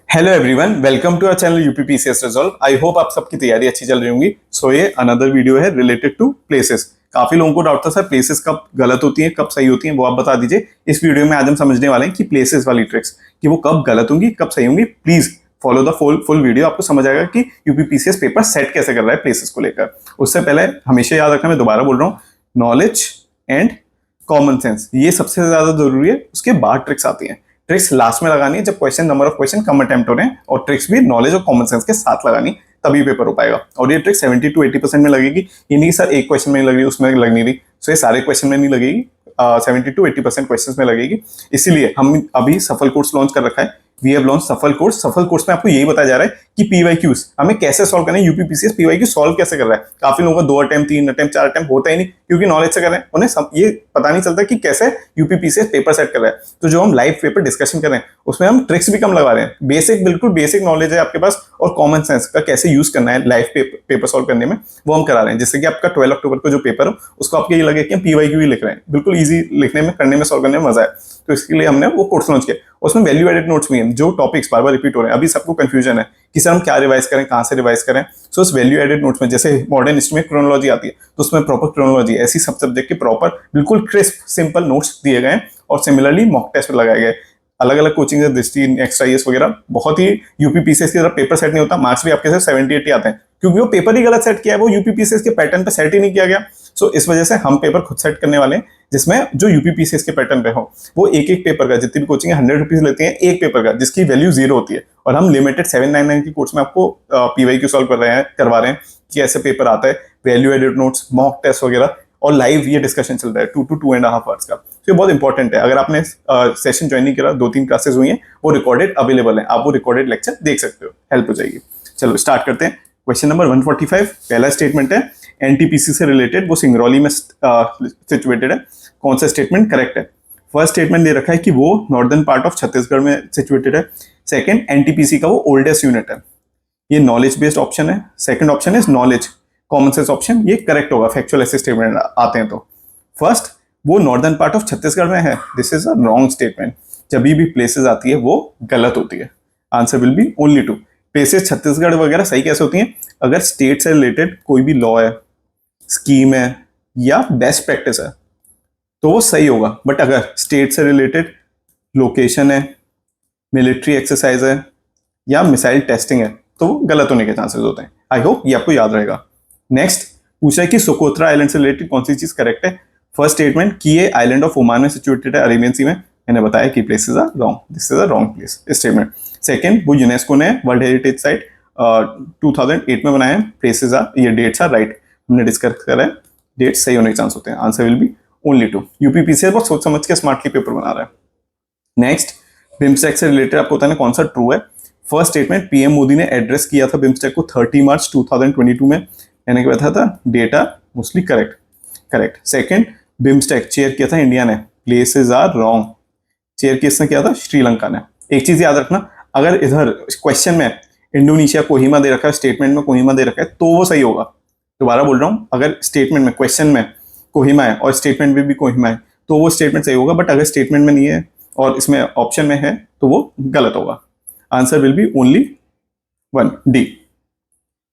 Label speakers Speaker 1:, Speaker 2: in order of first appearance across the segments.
Speaker 1: Hello everyone, welcome to our channel UPPCS resolve. I hope आप सबकी तैयारी अच्छी चल रही होंगी। सो ये अनदर वीडियो है रिलेटेड टू प्लेसेस। काफी लोगों को डाउट था सर प्लेसेस कब गलत होती हैं कब सही होती हैं, वो आप बता दीजिए। इस वीडियो में आज हम समझने वाले हैं कि प्लेसेस वाली ट्रिक्स कि वो कब गलत होंगी कब सही होंगी। Please follow the full video, आपको समझ आएगा कि यूपीपीसीएस पेपर सेट कैसे कर रहा है प्लेसेस को लेकर। उससे पहले हमेशा याद रखना, मैं दोबारा बोल रहा हूँ, नॉलेज एंड कॉमन सेंस ये सबसे ज्यादा जरूरी है। उसके बाद ट्रिक्स आती हैं। ट्रिक्स लास्ट में लगानी है जब number of question come attempt हो रहे हैं, और ट्रिक्स भी नॉलेज और कॉमन सेंस के साथ लगानी, तभी पेपर हो पाएगा। और ये ट्रिक 70 to 80% में लगेगी। ये नहीं कि सर एक क्वेश्चन में नहीं लग रही उसमें लग नहीं रही। सो ये सारे क्वेश्चन में नहीं लगेगी, 70 to 80% क्वेश्चन में लगेगी। इसीलिए हम अभी सफल कोर्स लॉन्च कर रखा है। वी हैव लॉन्च सफल कोर्स। सफल कोर्स में आपको यही बताया जा रहा है कि पीवाईक्यूज हमें कैसे सॉल्व करना है। यूपीपीसीएस पीवाईक्यू सॉल्व कैसे कर रहा है। काफी लोगों का 2 अटेम्प्ट 3 अटेम्प्ट 4 अटेम्प्ट होता ही नहीं, क्योंकि नॉलेज से कर रहे हैं, उन्हें ये पता नहीं चलता कि कैसे यूपीपीसीएस पेपर सेट कर रहा है। तो जो हम लाइव पेपर डिस्कशन कर रहे हैं उसमें हम ट्रिक्स भी कम लगा रहे हैं। बिल्कुल बेसिक नॉलेज है आपके पास, और कॉमन सेंस का कैसे यूज करना है लाइव पेपर सॉल्व करने में, वो हम करा रहे हैं। जिससे कि आपका 12 अक्टूबर को जो पेपर हो उसको आपको ये लगे कि हम पीवाईक्यू ही लिख रहे हैं। बिल्कुल ईजी लिखने में, करने में, सॉल्व करने में मजा है। तो इसके लिए हमने वो कोर्स लॉन्च किया। उसमें वैल्यू एडेड नोट्स भी हैं, जो टॉपिक्स बार बार रिपीट हो रहे हैं। अभी सबको कंफ्यूजन है कि सर हम क्या रिवाइज करें, कहाँ से रिवाइज करें। सो उस वैल्यू एडेड नोट्स में जैसे मॉडर्न हिस्ट्री में क्रोनोलॉजी आती है, तो उसमें प्रॉपर क्रोनोलॉजी, ऐसी सब सब्जेक्ट के प्रॉपर बिल्कुल क्रिस्प सिंपल नोट्स दिए गए हैं। और सिमिलरली मॉक टेस्ट लगाए गए। अलग अलग कोचिंग है, दृष्टि, एक्स्ट्रा ईएस वगैरह। बहुत ही यूपीपीसीएस की तरह पेपर सेट नहीं होता, मार्क्स भी आपके सिर्फ 70-80 आते हैं, क्योंकि वो पेपर ही गलत सेट किया है। वो यूपीपीसीएस के पैटर्न पे सेट ही नहीं किया गया। सो इस वजह से हम पेपर खुद सेट करने वाले हैं, जिसमें जो यूपीपीसीएस के पैटर्न पे हो। वो एक एक पेपर का, जितनी भी कोचिंग है, 100 रुपीज लेते हैं एक पेपर का, जिसकी वैल्यू 0 होती है। और हम लिमिटेड 799 की कोर्स में आपको पीवाईक्यू सॉल्व करवा रहे हैं कि ऐसे पेपर आता है, value added notes, mock test वगैरह, और लाइव ये डिस्कशन चल रहा है 2 to 2.5 आवर्स का। तो ये बहुत इंपॉर्टेंट है। अगर आपने सेशन ज्वाइन नहीं करा, 2-3 क्लासेस हुई हैं, वो रिकॉर्डेड अवेलेबल है, आप वो रिकॉर्डेड लेक्चर देख सकते हो, हेल्प हो जाएगी। चलो स्टार्ट करते हैं। क्वेश्चन नंबर 145, पहला स्टेटमेंट है एनटीपीसी से रिलेटेड, वो सिंगरौली में सिचुएटेड है। कौन सा स्टेटमेंट करेक्ट है? फर्स्ट स्टेटमेंट दे रखा है कि वो नॉर्दर्न पार्ट ऑफ छत्तीसगढ़ में सिचुएटेड है। सेकंड, एनटीपीसी का वो ओल्डेस्ट यूनिट है। ये नॉलेज बेस्ड ऑप्शन है। Second option is knowledge common sense option, ये करेक्ट होगा। फैक्चुअल ऐसे स्टेटमेंट आते हैं तो फर्स्ट, वो नॉर्दर्न पार्ट ऑफ छत्तीसगढ़ में है, this is a wrong statement. जब भी प्लेसेस आती है वो गलत होती है। Answer will be only 2। Places Chhattisgarh वगैरह सही कैसे होती हैं? अगर स्टेट से रिलेटेड कोई भी लॉ है, स्कीम है, या बेस्ट प्रैक्टिस है, तो वो सही होगा। बट अगर स्टेट से रिलेटेड लोकेशन है, मिलिट्री एक्सरसाइज है, या मिसाइल टेस्टिंग है, तो वो गलत होने के चांसेस होते हैं। आई होप ये आपको याद रहेगा। नेक्स्ट पूछा है कि सोकोत्रा आइलैंड से रिलेटेड कौन सी चीज करेक्ट है? फर्स्ट स्टेटमेंट कि ये आइलैंड ऑफ ओमान में सिचुएटेड है, अरेबियन सी में। मैंने बताया कि places are wrong, this is a wrong place statement. Second, वो यूनेस्को ने वर्ल्ड हेरिटेज साइट 2008 में बनाया है, प्लेसेस आर, ये डेट्स आर राइट। हमने डिस्कस करा है, डेट्स सही होने के चांस होते हैं। Answer will be only 2। UPPCS बहुत सोच समझ के स्मार्टली पेपर बना रहा है। नेक्स्ट, बिम्स्टेक से रिलेटेड आपको बताना कौन सा ट्रू है। फर्स्ट स्टेटमेंट, पीएम मोदी ने एड्रेस किया था बिम्स्टेक को 30 मार्च 2022 में। मैंने क्या बताया था? Data mostly correct. Second, BIMSTEC chair किया था इंडिया ने, प्लेसेस आर रॉन्ग। चेयर किसने किया था? श्रीलंका ने। एक चीज याद रखना, अगर इधर क्वेश्चन में इंडोनेशिया कोहिमा दे रखा है, स्टेटमेंट में कोहिमा दे रखा है, तो वो सही होगा। दोबारा बोल रहा हूं, अगर स्टेटमेंट में, क्वेश्चन में कोहिमा है और स्टेटमेंट में भी कोहिमा है, तो वो स्टेटमेंट सही होगा। बट अगर स्टेटमेंट में नहीं है और इसमें ऑप्शन में है, तो वो गलत होगा। Answer will be only 1, D.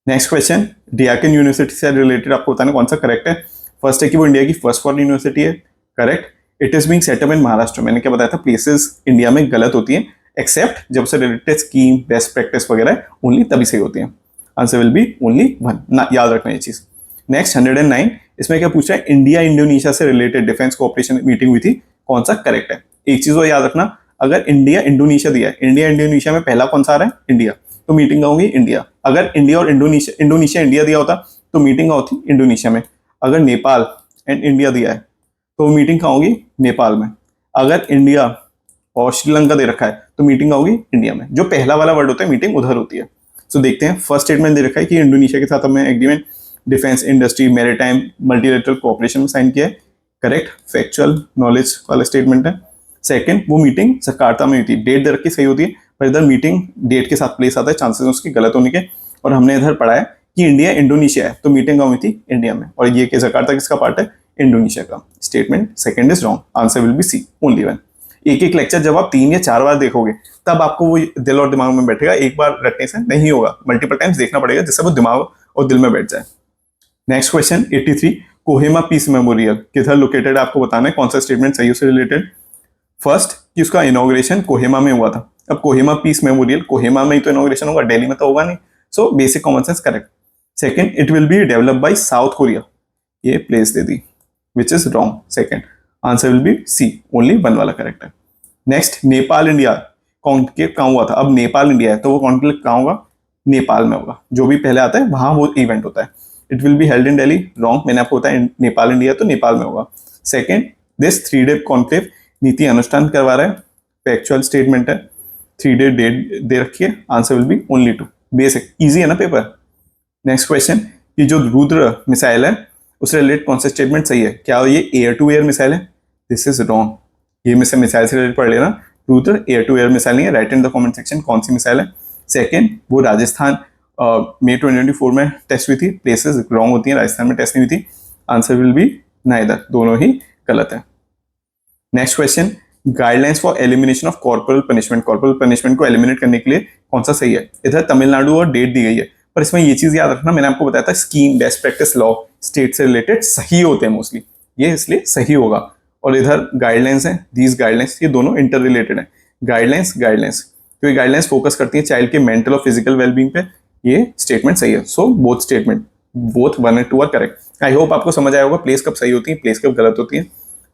Speaker 1: Next question, Deakin university से रिलेटेड आपको बताना कौन सा करेक्ट है। फर्स्ट है कि वो इंडिया की फर्स्ट फॉरेन यूनिवर्सिटी है, correct. It is being set up in Maharashtra. मैंने क्या बताया था? प्लेसेस इंडिया में गलत होती हैं एक्सेप्ट जब से रिलेटेड स्कीम, बेस्ट प्रैक्टिस वगैरह ओनली तभी सही होती है। आंसर विल बी ओनली 1 ना, याद रखना ये चीज। नेक्स्ट 109, इसमें क्या पूछा है? इंडिया इंडोनेशिया से रिलेटेड डिफेंस कोऑपरेशन मीटिंग हुई थी, कौन सा करेक्ट है? एक चीज वो याद रखना, अगर इंडिया इंडोनेशिया दिया है, इंडिया इंडोनेशिया में पहला कौन सा आ रहा है? इंडिया, तो मीटिंग का होगी इंडिया। अगर इंडिया और इंडोनेशिया इंडिया दिया होता तो मीटिंग का होती इंडोनेशिया में। अगर नेपाल एंड इंडिया दिया है तो मीटिंग का होगी नेपाल में। अगर इंडिया और श्रीलंका दे रखा है तो मीटिंग का होगी इंडिया में। जो पहला वाला वर्ड होता है मीटिंग उधर होती है। सो देखते हैं, फर्स्ट स्टेटमेंट दे रखा है कि इंडोनेशिया के साथ हमें agreement defence, industry, maritime, multilateral cooperation में साइन किया है, करेक्ट। फैक्चुअल नॉलेज वाला स्टेटमेंट है। सेकंड, वो मीटिंग जकार्ता में हुई थी, डेट दे रखी सही होती है, पर इधर मीटिंग डेट के साथ प्लेस आता है, चांसेस उसके गलत होने के। और हमने इधर पढ़ा है कि इंडिया इंडोनेशिया है, तो मीटिंग हुई थी इंडिया में, और ये कि जकार्ता किसका पार्ट है? इंडोनेशिया का। Statement second is wrong. Answer will be C, only 1। एक एक लेक्चर जब आप 3 या 4 बार देखोगे तब आपको वो दिल और दिमाग में बैठेगा, एक बार रटने से नहीं होगा, मल्टीपल टाइम्स देखना पड़ेगा जिससे वो दिमाग और दिल में बैठ जाए। Next question 83, Kohima peace memorial किधर लोकेटेड है, आपको बताना है कौन सा स्टेटमेंट सही उससे रिलेटेड। फर्स्ट कि उसका इनॉग्रेशन कोहिमा में हुआ था। अब कोहिमा पीस मेमोरियल कोहिमा में ही तो इनॉग्रेशन होगा, दिल्ली में तो होगा नहीं, so basic common sense correct. Second, it will be developed by South Korea, ये प्लेस दे दी which is wrong. Second answer will be C, only one वाला करेक्ट है। नेक्स्ट, नेपाल इंडिया कॉन्क्लेव कहाँ हुआ था। अब नेपाल इंडिया है तो वो कॉन्क्लेव कहाँ होगा, नेपाल में होगा, जो भी पहले आता है वहां वो इवेंट होता है। It will be held in Delhi, wrong, मैंने आपको बताया नेपाल इंडिया तो नेपाल में होगा। सेकंड, दिस 3 डे कॉन्क्लेव नीति अनुष्ठान करवा रहा है, फैक्चुअल स्टेटमेंट है, 3 डे डेट दे रखी है, answer will be only 2, basic easy है ना पेपर। नेक्स्ट क्वेश्चन, ये जो रुद्र मिसाइल है उससे रिलेटेड कौन सा स्टेटमेंट सही है, क्या ये एयर टू एयर मिसाइल है, दिस इज रॉन्ग, ये मिसाइल से रिलेटेड पढ़ लेना, Rudra air to air missile नहीं है, write in the comment section कौन सी मिसाइल है। सेकंड, वो राजस्थान मई 2024 में टेस्ट हुई थी, प्लेसेस रॉन्ग होती हैं, राजस्थान में टेस्ट नहीं हुई थी, आंसर विल बी नाइदर, दोनों ही गलत है। Next question, guidelines for elimination of corporal punishment, corporal punishment को एलिमिनेट करने के लिए कौन सा सही है। इधर तमिलनाडु और डेट दी गई है, पर इसमें ये चीज याद रखना, मैंने आपको बताया था scheme, best practice, law state से रिलेटेड सही होते हैं मोस्टली, ये इसलिए सही होगा। और इधर गाइडलाइंस है, दीज गाइडलाइंस, ये दोनों इंटर रिलेटेड है। गाइडलाइंस क्योंकि गाइडलाइंस फोकस करती है चाइल्ड के मेंटल और फिजिकल वेलबींग पे, ये स्टेटमेंट सही है। सो बोथ स्टेटमेंट, बोथ 1 और 2 आर करेक्ट। आई होप आपको समझ आया होगा प्लेस कब सही होती है, प्लेस कब गलत होती है।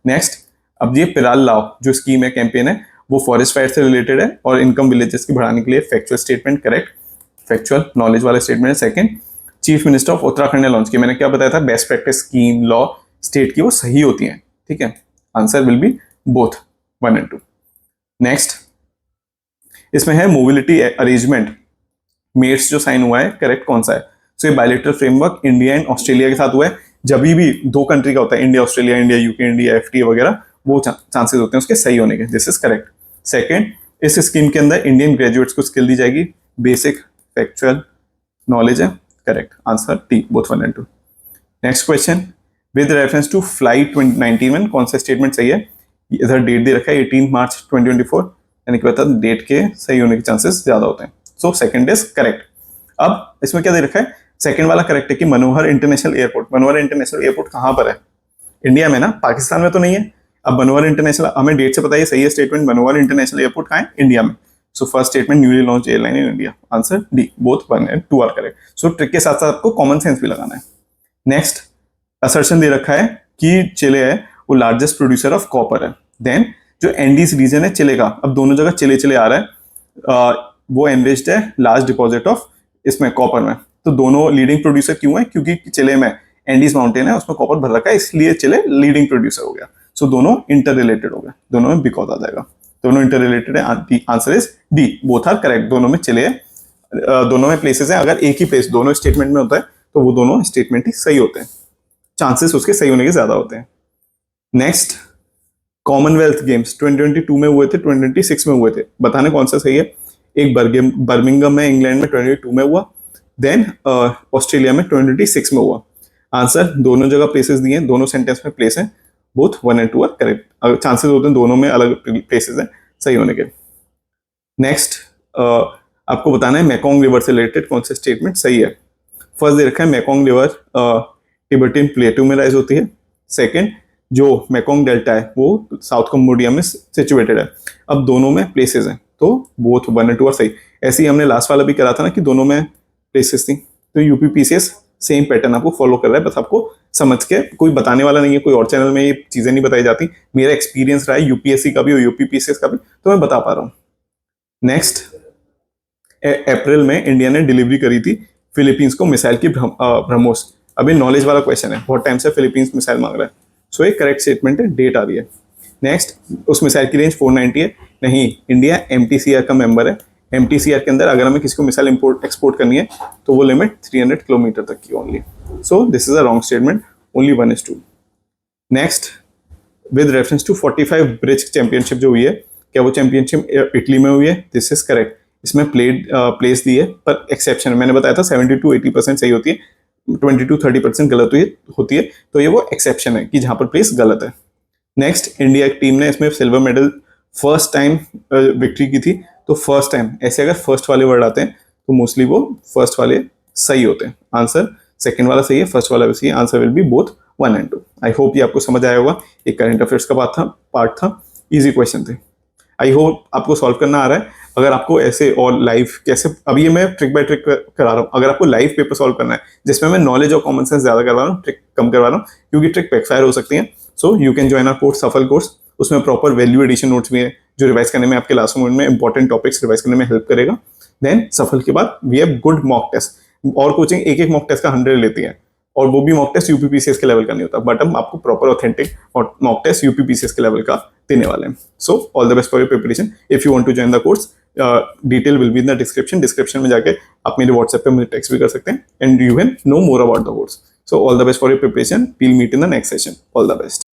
Speaker 1: नेक्स्ट, अब ये पिराल लाओ जो स्कीम है, कैंपेन है, वो फॉरेस्ट फायर से रिलेटेड है और इनकम विलेजेस की बढ़ाने के लिए factual statement correct, factual knowledge वाला स्टेटमेंट है। Second, chief minister of Uttarakhand ने लॉन्च किया, मैंने क्या बताया था, best practice, scheme, law state की वो सही होती है, ठीक है, आंसर विल बी बोथ 1 और 2। नेक्स्ट, इसमें है मोबिलिटी अरेंजमेंट मेट्स जो साइन हुआ है, करेक्ट कौन सा है। सो ये bilateral framework India and Australia के साथ हुआ है, जब भी 2 कंट्री का होता है, India Australia, India UK, India FTA वगैरह, वो चांसेस होते हैं उसके सही होने के, दिस इज करेक्ट। सेकंड, इस स्कीम के अंदर इंडियन ग्रेजुएट्स को स्किल दी जाएगी, बेसिक फैक्चुअल नॉलेज है, करेक्ट, आंसर टी, बोथ 1 और 2। Next question, with reference to flight 2091 कौन सा स्टेटमेंट सही है। इधर डेट दे रखा है 18 मार्च 2024, यानी कि बता डेट के सही होने के चांसेस ज्यादा होते हैं, सो सेकंड इज करेक्ट। अब इसमें क्या दे रखा है, सेकंड वाला करेक्ट है कि मनोहर इंटरनेशनल एयरपोर्ट, मनोहर इंटरनेशनल एयरपोर्ट कहां पर है, इंडिया में ना, पाकिस्तान में तो नहीं है। अब मनोहर इंटरनेशनल, हमें डेट से पता है सही है स्टेटमेंट, मनोहर इंटरनेशनल एयरपोर्ट कहां है, इंडिया में। So first statement, newly launch airline in India, answer D, both 1 और 2 आर करेक्ट। सो ट्रिक के साथ साथ आपको कॉमन सेंस भी लगाना है। नेक्स्ट, असर्शन दे रखा है कि चिले है वो लार्जेस्ट प्रोड्यूसर ऑफ कॉपर है, देन जो एंडीज रीजन है चिले का, अब दोनों जगह चिले आ रहा है, वो एनरिच्ड है लार्ज डिपॉजिट ऑफ इसमें कॉपर में, तो दोनों लीडिंग प्रोड्यूसर क्यों है, क्योंकि चिले में एंडीज माउंटेन है उसमें कॉपर भर रखा है, इसलिए चिले लीडिंग प्रोड्यूसर हो गया। सो दोनों इंटर रिलेटेड हो गए, दोनों में बिकॉज आ जाएगा, दोनों इंटर रिलेटेड है, answer is D, both are correct, दोनों में चिले है, दोनों में प्लेसेस है, अगर एक ही प्लेस दोनों स्टेटमेंट में होता है तो वो दोनों स्टेटमेंट ही सही होते हैं, चांसेस उसके सही होने के ज्यादा होते हैं। नेक्स्ट, कॉमनवेल्थ गेम्स 2022 में हुए थे, 2026 में हुए थे, बताने कौन सा सही है। एक बर्मिंगम में इंग्लैंड में 2022 में हुआ, देन ऑस्ट्रेलिया में 2026 में हुआ, आंसर दोनों जगह प्लेसेस दिए हैं, दोनों सेंटेंस में प्लेस है, बोथ 1 और 2 आर करेक्ट, चांसेस होते हैं दोनों में अलग प्लेसेस हैं सही होने के। नेक्स्ट, आपको बताना है मेकोंग रिवर से रिलेटेड कौन सा स्टेटमेंट सही है। फर्स्ट दे रखा है मेकोंग रिवर तिब्बतियन प्लेटू में राइज होती है, सेकंड जो मेकोंग डेल्टा है वो साउथ कंबोडिया में सिचुएटेड है, अब दोनों में प्लेसेस हैं तो बोथ 1 और 2 आर सही। ऐसे ही हमने लास्ट वाला भी करा था ना कि दोनों में प्लेसेस थी, तो यूपीपीसीएस सेम पैटर्न आपको फॉलो कर रहा है, बस आपको समझ के, कोई बताने वाला नहीं है, कोई और चैनल में ये चीजें नहीं बताई जाती, मेरा एक्सपीरियंस रहा है यूपीएससी का भी और यूपीपीसीएस का भी, तो मैं बता पा रहा हूँ। नेक्स्ट, अप्रैल में इंडिया ने डिलीवरी करी थी फिलीपींस को मिसाइल की ब्रह्मोस, अभी नॉलेज वाला क्वेश्चन है, बहुत टाइम से फिलीपींस मिसाइल मांग रहा है, सो एक करेक्ट स्टेटमेंट है, डेट आ रही है। नेक्स्ट, उस मिसाइल की रेंज 490 है, नहीं, इंडिया एमटीसीआर का मेंबर है, एमटीसीआर के अंदर अगर हमें किसी को मिसाइल इंपोर्ट एक्सपोर्ट करनी है तो वो लिमिट 300 किलोमीटर तक की only, so this is a wrong statement, only 1 is 2। Next, with reference to 45 bridge championship जो हुई है, क्या वो चैंपियनशिप इटली में हुई है, दिस इज करेक्ट, इसमें प्लेस दी है, पर एक्सेप्शन मैंने बताया था 70 to 80% सही होती है, 20 to 30% गलत होती है, तो ये वो एक्सेप्शन है कि जहां पर प्लेस गलत है। नेक्स्ट, इंडिया की टीम ने इसमें silver medal first time victory की थी, तो फर्स्ट टाइम ऐसे अगर फर्स्ट वाले वर्ड आते हैं तो मोस्टली वो फर्स्ट वाले सही होते हैं। आंसर सेकंड वाला सही है, फर्स्ट वाला भी सही है। Answer will B both 1 and 2। I hope ये आपको समझ आया होगा। एक करंट अफेयर्स का पार्ट था, इजी क्वेश्चन थे। आई होप आपको सॉल्व करना आ रहा है। अगर आपको ऐसे और लाइव कैसे, अभी ये मैं ट्रिक बाय ट्रिक करा रहा हूँ, अगर आपको लाइव पेपर सॉल्व करना है जिसमें मैं नॉलेज और कॉमन सेंस ज्यादा करवा रहा हूँ, ट्रिक कम करवा रहा हूँ, क्योंकि ट्रिक बैकफायर हो सकती है। So you can join our course Safal course. उसमें प्रॉपर वैल्यू एडिशन नोट्स भी है जो रिवाइज करने में, आपके लास्ट मोमेंट में इंपॉर्टेंट टॉपिक्स रिवाइज करने में हेल्प करेगा। देन सफल के बाद we have good mock test, और कोचिंग एक एक मॉक टेस्ट का 100 लेती है, और वो भी मॉक टेस्ट यूपीपीसीएस के लेवल का नहीं होता, बट हम आपको प्रॉपर ऑथेंटिक और मॉक टेस्ट यूपीपीसीएस के लेवल का देने वाले हैं। So all the best for your preparation. If you want to join the course, detail will be in the description में जाके आप मेरे व्हाट्सएप पे मुझे टेक्स्ट भी कर सकते हैं, and you can know more about the course. So all the best for your preparation. We'll meet in the next session. All the best.